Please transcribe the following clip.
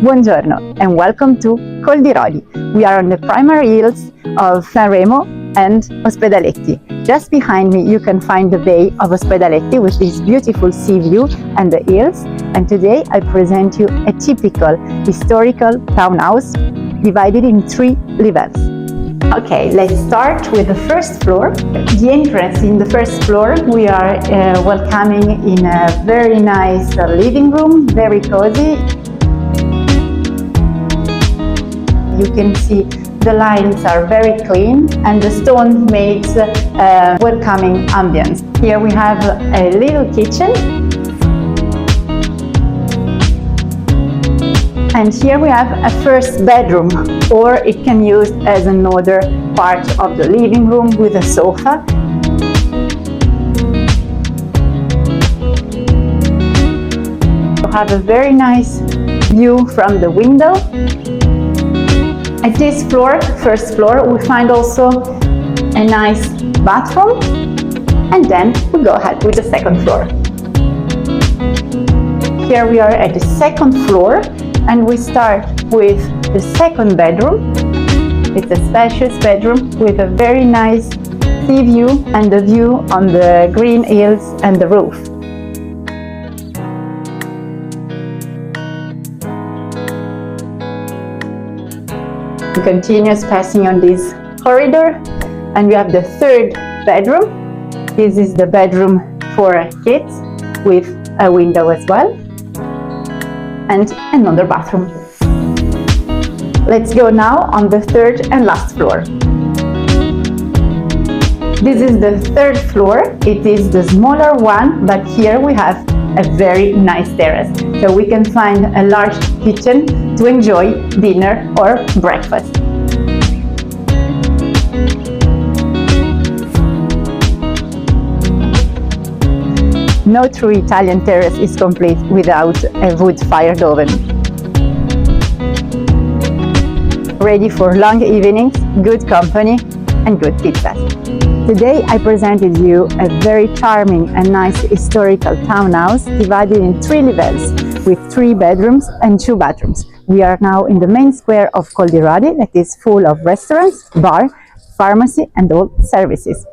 Buongiorno and welcome to Coldirodi. We are on the primary hills of San Remo and Ospedaletti. Just behind me you can find the bay of Ospedaletti with this beautiful sea view and the hills. And today I present you a typical historical townhouse divided in 3 levels. Okay, let's start with the first floor. The entrance in the first floor, we are welcoming in a very nice living room, very cozy. You can see the lines are very clean and the stone makes a welcoming ambience. Here we have a little kitchen. And here we have a first bedroom, or it can be used as another part of the living room with a sofa. You have a very nice view from the window. At this floor, first floor, we find also a nice bathroom, and then we go ahead with the second floor. Here we are at the second floor, and we start with the second bedroom. It's a spacious bedroom with a very nice sea view and the view on the green hills and the roof. We continue passing on this corridor, and we have the third bedroom. This is the bedroom for kids with a window as well, and another bathroom. Let's go now on the third and last floor. This is the third floor. It is the smaller one, but here we have a very nice terrace. So we can find a large kitchen to enjoy dinner or breakfast. No true Italian terrace is complete without a wood-fired oven. Ready for long evenings, good company and good pizzas. Today I presented you a very charming and nice historical townhouse divided in 3 levels with 3 bedrooms and 2 bathrooms. We are now in the main square of Coldirodi that is full of restaurants, bar, pharmacy and all services.